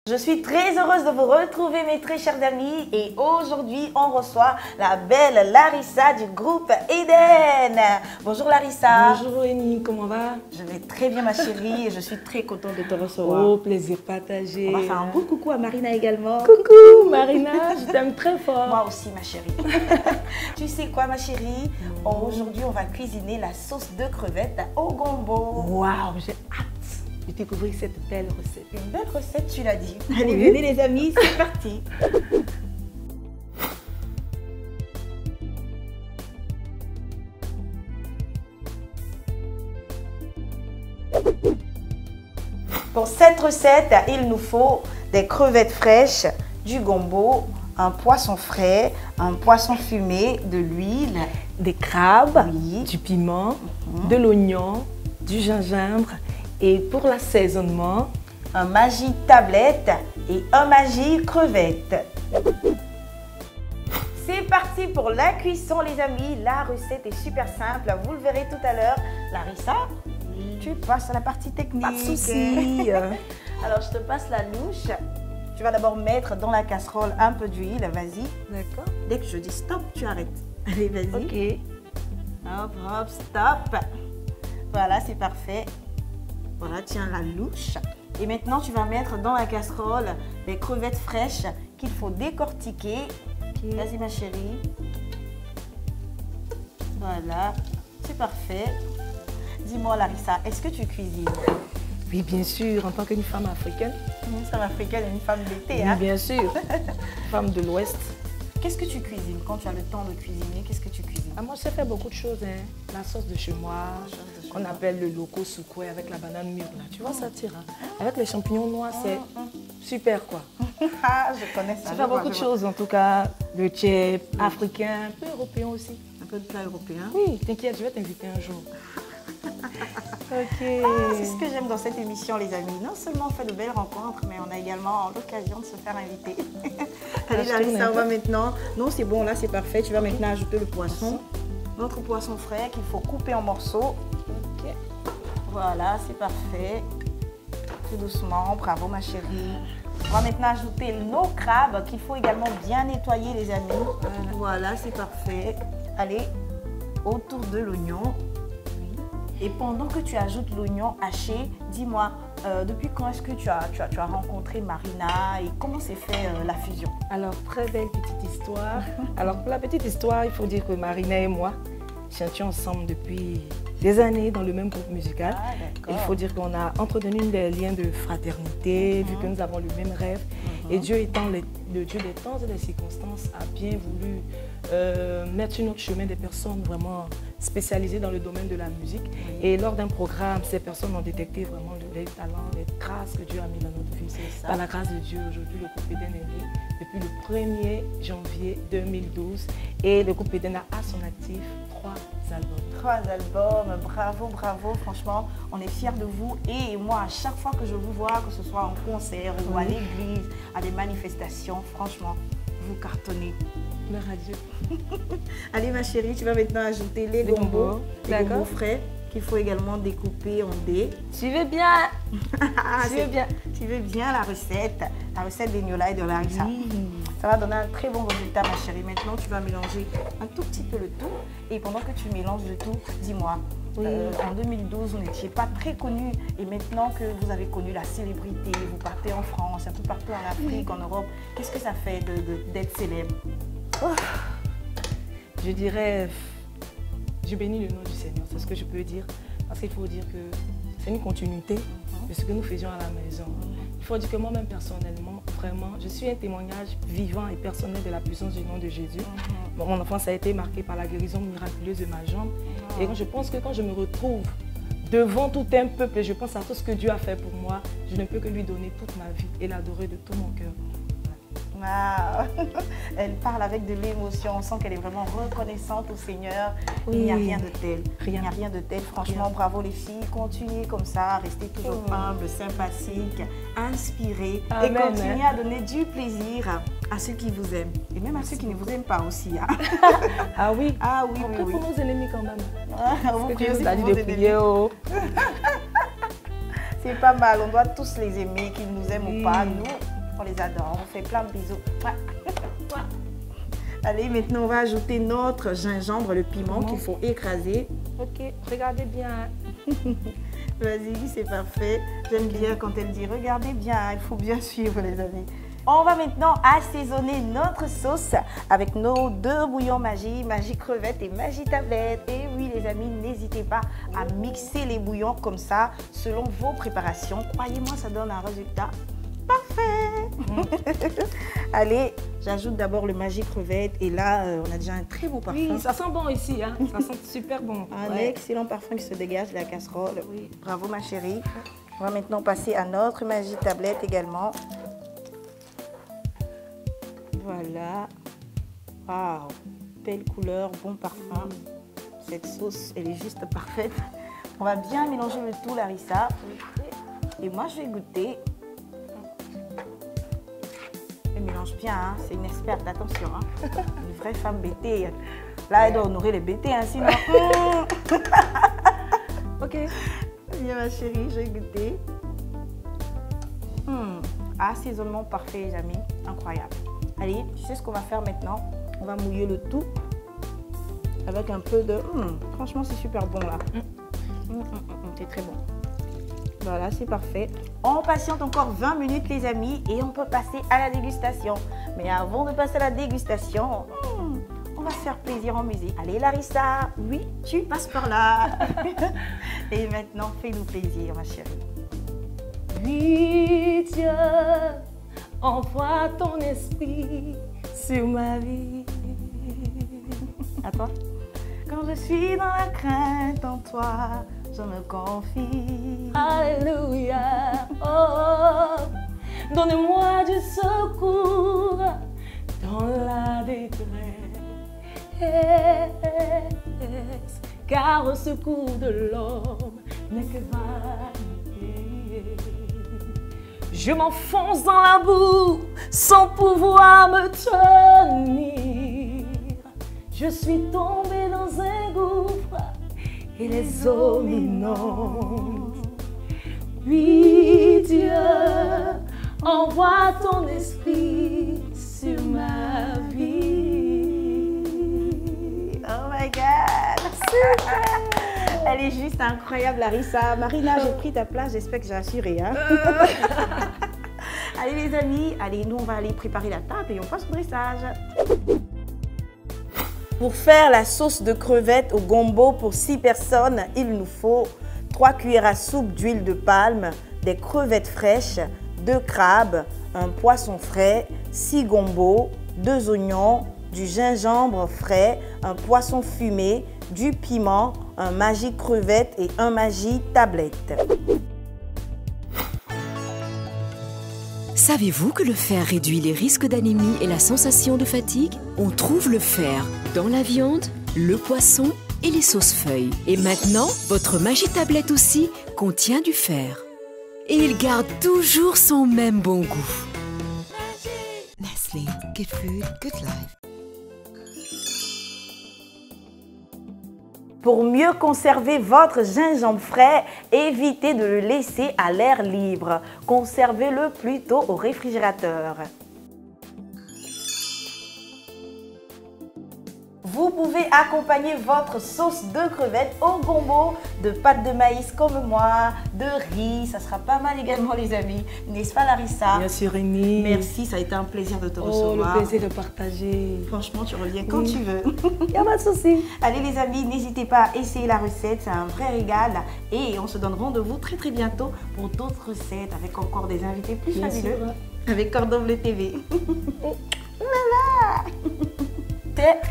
Je suis très heureuse de vous retrouver mes très chers amis et aujourd'hui on reçoit la belle Larissa du groupe Eden. Bonjour Larissa. Bonjour Eni, comment va? Je vais très bien ma chérie et je suis très contente de te recevoir. Oh, plaisir partagé. On va faire un beau coucou à Marina également. Coucou Marina, je t'aime très fort. Moi aussi ma chérie. Tu sais quoi ma chérie? Aujourd'hui on va cuisiner la sauce de crevettes au gombo. Waouh, j'ai hâte de découvrir cette belle recette. Une belle recette, tu l'as dit. Allez, venez les amis, c'est parti. Pour cette recette, il nous faut des crevettes fraîches, du gombo, un poisson frais, un poisson fumé, de l'huile, des crabes, oui, du piment, de l'oignon, du gingembre. Et pour l'assaisonnement, un Maggi tablette et un Maggi crevette. C'est parti pour la cuisson les amis. La recette est super simple, vous le verrez tout à l'heure. Larissa, tu passes à la partie technique. pas de souci. Alors je te passe la louche. Tu vas d'abord mettre dans la casserole un peu d'huile, vas-y. D'accord. Dès que je dis stop, tu arrêtes. Allez, vas-y. Ok. Hop, hop, stop. Voilà, c'est parfait. Voilà, tiens la louche. Et maintenant, tu vas mettre dans la casserole les crevettes fraîches qu'il faut décortiquer. Okay. Vas-y, ma chérie. Voilà, c'est parfait. Dis-moi, Larissa, est-ce que tu cuisines? Oui, bien sûr, en tant qu'une femme africaine. Une femme africaine et une femme d'été, Oui, hein? bien sûr. Femme de l'Ouest. Qu'est-ce que tu cuisines quand tu as le temps de cuisiner? Qu'est-ce que tu cuisines? Ah, moi, je sais faire beaucoup de choses. Hein. La sauce de chez moi, qu'on appelle le loco soukoué avec la banane mûre. Là. Tu vois, ça tire. Hein. Avec les champignons noirs, c'est super, quoi. Ah, je connais ça. Tu fais beaucoup de choses, en tout cas. Le tchèp, africain, un peu européen aussi. Un peu de plat européen? Oui, t'inquiète, je vais t'inviter un jour. Ok. Ah, c'est ce que j'aime dans cette émission, les amis. Non seulement on fait de belles rencontres, mais on a également l'occasion de se faire inviter. Allez, Larissa, on va maintenant... Non, c'est bon, là, c'est parfait. Tu vas maintenant ajouter le poisson. Notre poisson frais qu'il faut couper en morceaux. Ok. Voilà, c'est parfait. Tout doucement, bravo, ma chérie. On va maintenant ajouter nos crabes qu'il faut également bien nettoyer, les amis. Voilà, c'est parfait. Allez, autour de l'oignon. Et pendant que tu ajoutes l'oignon haché, dis-moi, depuis quand est-ce que tu as rencontré Marina et comment s'est fait la fusion? Alors, très belle petite histoire. Alors, pour la petite histoire, il faut dire que Marina et moi chantions ensemble depuis des années dans le même groupe musical. Ah, il faut dire qu'on a entretenu des liens de fraternité, vu que nous avons le même rêve. Et Dieu étant le Dieu des temps et des circonstances, a bien voulu mettre sur notre chemin des personnes vraiment spécialisées dans le domaine de la musique. Et lors d'un programme, ces personnes ont détecté vraiment les talents, les grâces que Dieu a mis dans notre vie. Par la grâce de Dieu, aujourd'hui, le groupe Eden est né depuis le 1er janvier 2012. Et le groupe Eden a à son actif 3 albums. 3 albums, bravo, bravo, franchement, on est fiers de vous. Et moi, à chaque fois que je vous vois, que ce soit en concert ou à l'église, à des manifestations, franchement, vous cartonnez. Gloire à Dieu. Allez ma chérie, tu vas maintenant ajouter les gombos frais qu'il faut également découper en dés. Suivez bien. Suivez bien la recette d'Eniola et de Larissa. Ça va donner un très bon résultat ma chérie. Maintenant tu vas mélanger un tout petit peu le tout. Et pendant que tu mélanges le tout, dis-moi, en 2012 vous n'étiez pas très connu et maintenant que vous avez connu la célébrité, vous partez en France, un peu partout en Afrique, en Europe, qu'est-ce que ça fait d'être célèbre? Je dirais, je bénis le nom du Seigneur, c'est ce que je peux dire. Parce qu'il faut dire que c'est une continuité de ce que nous faisions à la maison. Il faut dire que moi-même personnellement, vraiment, je suis un témoignage vivant et personnel de la puissance du nom de Jésus. Mon enfance a été marquée par la guérison miraculeuse de ma jambe. Et je pense que quand je me retrouve devant tout un peuple et je pense à tout ce que Dieu a fait pour moi, je ne peux que lui donner toute ma vie et l'adorer de tout mon cœur. Wow. Elle parle avec de l'émotion, on sent qu'elle est vraiment reconnaissante au Seigneur. Il n'y a rien de tel. Il n'y a rien de tel. Franchement, bravo les filles. Continuez comme ça, restez toujours humbles, sympathiques, inspirées et continuez à donner du plaisir à ceux qui vous aiment. Et même à ceux qui ne vous aiment pas aussi. Hein. Ah oui. Ah oui, on prie pour nos ennemis quand même. Parce que Dieu nous a dit de prier. C'est pas mal, on doit tous les aimer, qu'ils nous aiment ou pas. Nous, on les adore. On fait plein de bisous. Allez, maintenant on va ajouter notre gingembre, le piment qu'il faut écraser. Ok, regardez bien. Vas-y, c'est parfait. J'aime bien quand elle dit regardez bien, il faut bien suivre les amis. On va maintenant assaisonner notre sauce avec nos 2 bouillons Maggi, Maggi crevette et Maggi tablette. Et oui les amis, n'hésitez pas à mixer les bouillons comme ça selon vos préparations. Croyez-moi, ça donne un résultat parfait. Allez, j'ajoute d'abord le Maggi crevette et là, on a déjà un très beau parfum. Oui, ça sent bon ici, hein. Ça sent super bon. Un excellent parfum qui se dégage de la casserole. Oui. Bravo ma chérie. On va maintenant passer à notre Maggi tablette également. Voilà. Waouh, belle couleur, bon parfum. Cette sauce, elle est juste parfaite. On va bien mélanger le tout, Larissa. Et moi, je vais goûter. Elle mélange bien, hein. C'est une experte, attention. Hein. Une vraie femme bêtée. Là, elle doit honorer les bêtés, hein, sinon. Ok. Bien, ma chérie, je vais goûter. Assaisonnement parfait, les amis. Incroyable. Allez, tu sais ce qu'on va faire maintenant? On va mouiller le tout avec un peu de... franchement, c'est super bon là. C'est très bon. Voilà, c'est parfait. On patiente encore 20 minutes, les amis, et on peut passer à la dégustation. Mais avant de passer à la dégustation, on va se faire plaisir en musique. Allez, Larissa, oui, tu passes par là. Et maintenant, fais-nous plaisir, ma chérie. Oui, Dieu, envoie ton esprit sur ma vie. Attends. Quand je suis dans la crainte en toi, je me confie. Alléluia. Oh, donne-moi du secours dans la détresse. Car au secours de l'homme n'est que vanité. Je m'enfonce dans la boue sans pouvoir me tenir. Je suis tombée dans un gouffre et les eaux m'inondent. Oui, Dieu, envoie ton esprit sur ma vie. Oh my God! Elle est juste incroyable, Larissa. Marina, j'ai pris ta place, j'espère que j'ai assuré. Hein? Allez les amis, allez, nous on va aller préparer la table et on passe au dressage. Pour faire la sauce de crevettes au gombo pour 6 personnes, il nous faut 3 cuillères à soupe d'huile de palme, des crevettes fraîches, 2 crabes, un poisson frais, 6 gombos, 2 oignons, du gingembre frais, un poisson fumé, du piment, un Maggi crevette et un Maggi tablette. Savez-vous que le fer réduit les risques d'anémie et la sensation de fatigue? On trouve le fer dans la viande, le poisson et les sauces feuilles. Et maintenant, votre Maggi tablette aussi contient du fer. Et il garde toujours son même bon goût. Nestlé, good food, good life. Pour mieux conserver votre gingembre frais, évitez de le laisser à l'air libre. Conservez-le plutôt au réfrigérateur. Vous pouvez accompagner votre sauce de crevettes au gombo de pâte de maïs comme moi, de riz. Ça sera pas mal également les amis. N'est-ce pas Larissa? Bien sûr, Rémi. Merci, ça a été un plaisir de te recevoir. Oh, le plaisir de partager. Franchement, tu reviens quand tu veux. Il n'y a pas de souci. Allez les amis, n'hésitez pas à essayer la recette, c'est un vrai régal. Et on se donne rendez-vous très très bientôt pour d'autres recettes avec encore des invités plus fabuleux. Avec Cordon Bleu TV. Voilà.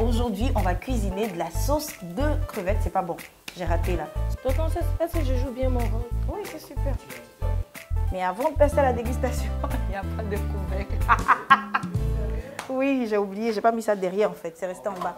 Aujourd'hui, on va cuisiner de la sauce de crevettes. C'est pas bon, j'ai raté là. Tonton, est-ce que je joue bien mon rôle? Oui, c'est super. Mais avant de passer à la dégustation, il n'y a pas de couvercle. Oui, j'ai oublié, j'ai pas mis ça derrière en fait, c'est resté en bas.